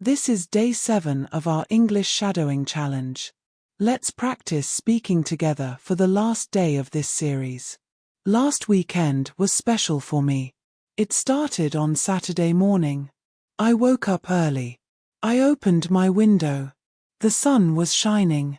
This is day 7 of our English shadowing challenge. Let's practice speaking together for the last day of this series. Last weekend was special for me. It started on Saturday morning. I woke up early. I opened my window. The sun was shining.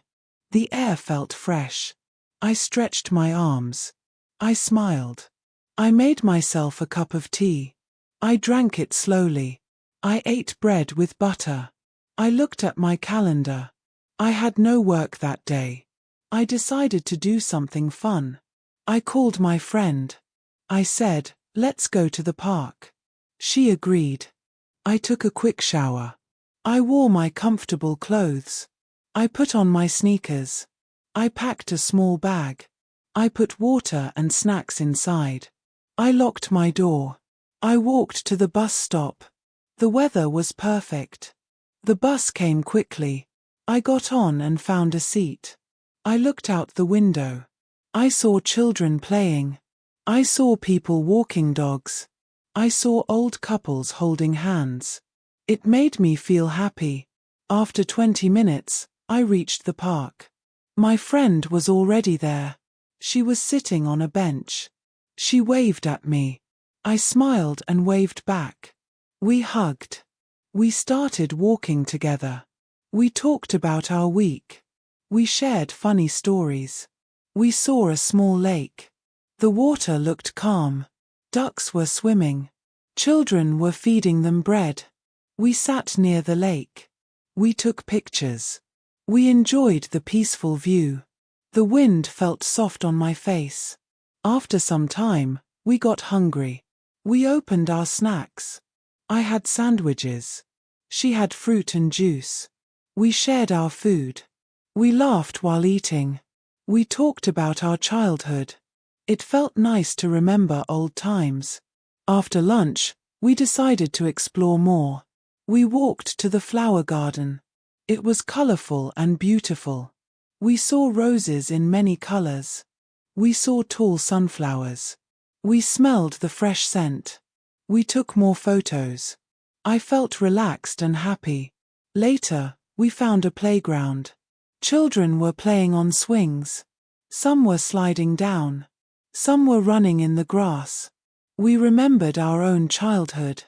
The air felt fresh. I stretched my arms. I smiled. I made myself a cup of tea. I drank it slowly. I ate bread with butter. I looked at my calendar. I had no work that day. I decided to do something fun. I called my friend. I said, "Let's go to the park." She agreed. I took a quick shower. I wore my comfortable clothes. I put on my sneakers. I packed a small bag. I put water and snacks inside. I locked my door. I walked to the bus stop. The weather was perfect. The bus came quickly. I got on and found a seat. I looked out the window. I saw children playing. I saw people walking dogs. I saw old couples holding hands. It made me feel happy. After 20 minutes, I reached the park. My friend was already there. She was sitting on a bench. She waved at me. I smiled and waved back. We hugged. We started walking together. We talked about our week. We shared funny stories. We saw a small lake. The water looked calm. Ducks were swimming. Children were feeding them bread. We sat near the lake. We took pictures. We enjoyed the peaceful view. The wind felt soft on my face. After some time, we got hungry. We opened our snacks. I had sandwiches. She had fruit and juice. We shared our food. We laughed while eating. We talked about our childhood. It felt nice to remember old times. After lunch, we decided to explore more. We walked to the flower garden. It was colorful and beautiful. We saw roses in many colors. We saw tall sunflowers. We smelled the fresh scent. We took more photos. I felt relaxed and happy. Later, we found a playground. Children were playing on swings. Some were sliding down. Some were running in the grass. We remembered our own childhood.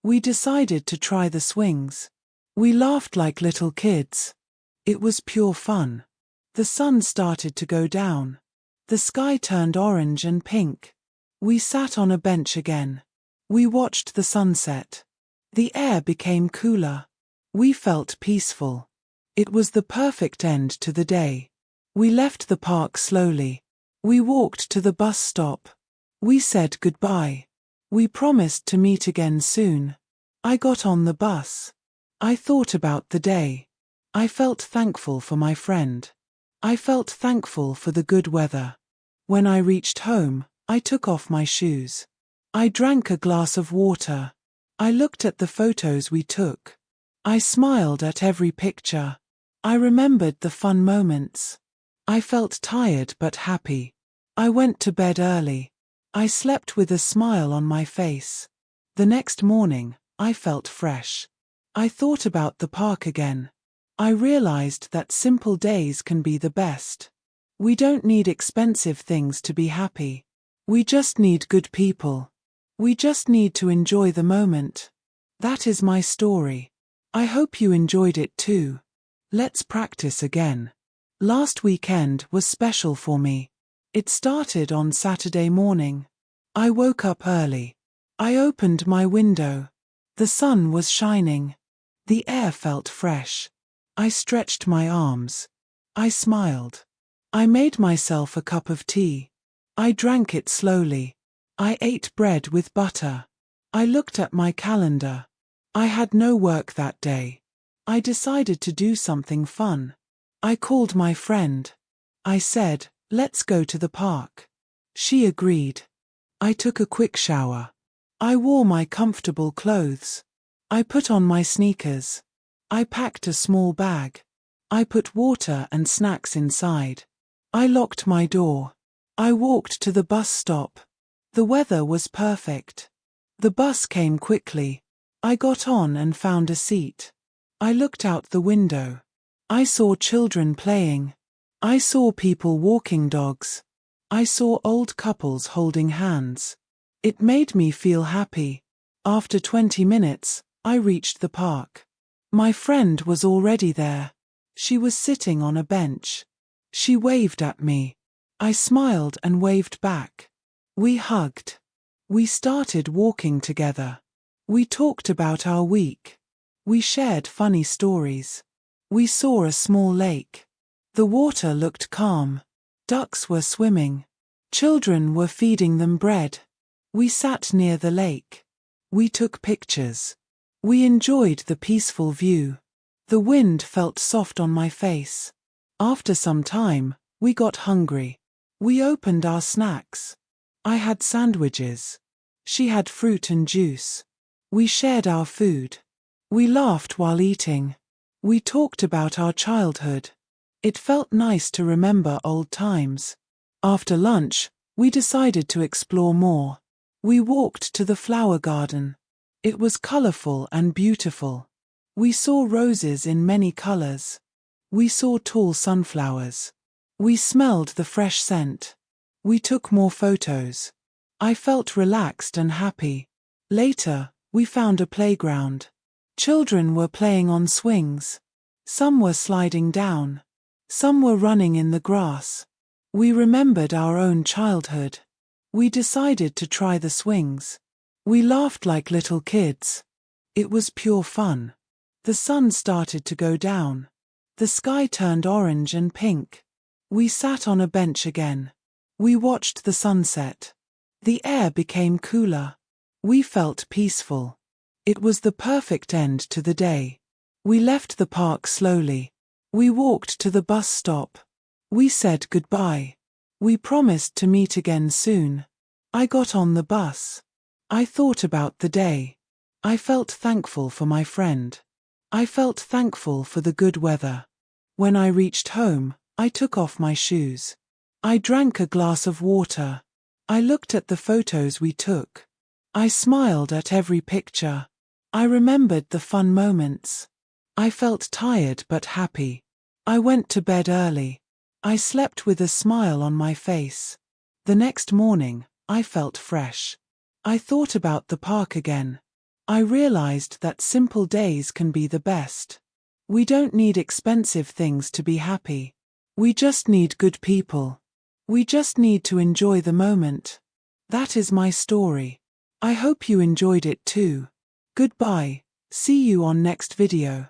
We decided to try the swings. We laughed like little kids. It was pure fun. The sun started to go down. The sky turned orange and pink. We sat on a bench again. We watched the sunset. The air became cooler. We felt peaceful. It was the perfect end to the day. We left the park slowly. We walked to the bus stop. We said goodbye. We promised to meet again soon. I got on the bus. I thought about the day. I felt thankful for my friend. I felt thankful for the good weather. When I reached home, I took off my shoes. I drank a glass of water. I looked at the photos we took. I smiled at every picture. I remembered the fun moments. I felt tired but happy. I went to bed early. I slept with a smile on my face. The next morning, I felt fresh. I thought about the park again. I realized that simple days can be the best. We don't need expensive things to be happy. We just need good people. We just need to enjoy the moment. That is my story. I hope you enjoyed it too. Let's practice again. Last weekend was special for me. It started on Saturday morning. I woke up early. I opened my window. The sun was shining. The air felt fresh. I stretched my arms. I smiled. I made myself a cup of tea. I drank it slowly. I ate bread with butter. I looked at my calendar. I had no work that day. I decided to do something fun. I called my friend. I said, "Let's go to the park." She agreed. I took a quick shower. I wore my comfortable clothes. I put on my sneakers. I packed a small bag. I put water and snacks inside. I locked my door. I walked to the bus stop. The weather was perfect. The bus came quickly. I got on and found a seat. I looked out the window. I saw children playing. I saw people walking dogs. I saw old couples holding hands. It made me feel happy. After 20 minutes, I reached the park. My friend was already there. She was sitting on a bench. She waved at me. I smiled and waved back. We hugged. We started walking together. We talked about our week. We shared funny stories. We saw a small lake. The water looked calm. Ducks were swimming. Children were feeding them bread. We sat near the lake. We took pictures. We enjoyed the peaceful view. The wind felt soft on my face. After some time, we got hungry. We opened our snacks. I had sandwiches. She had fruit and juice. We shared our food. We laughed while eating. We talked about our childhood. It felt nice to remember old times. After lunch, we decided to explore more. We walked to the flower garden. It was colorful and beautiful. We saw roses in many colors. We saw tall sunflowers. We smelled the fresh scent. We took more photos. I felt relaxed and happy. Later, we found a playground. Children were playing on swings. Some were sliding down. Some were running in the grass. We remembered our own childhood. We decided to try the swings. We laughed like little kids. It was pure fun. The sun started to go down. The sky turned orange and pink. We sat on a bench again. We watched the sunset. The air became cooler. We felt peaceful. It was the perfect end to the day. We left the park slowly. We walked to the bus stop. We said goodbye. We promised to meet again soon. I got on the bus. I thought about the day. I felt thankful for my friend. I felt thankful for the good weather. When I reached home, I took off my shoes. I drank a glass of water. I looked at the photos we took. I smiled at every picture. I remembered the fun moments. I felt tired but happy. I went to bed early. I slept with a smile on my face. The next morning, I felt fresh. I thought about the park again. I realized that simple days can be the best. We don't need expensive things to be happy. We just need good people. We just need to enjoy the moment. That is my story. I hope you enjoyed it too. Goodbye. See you on next video.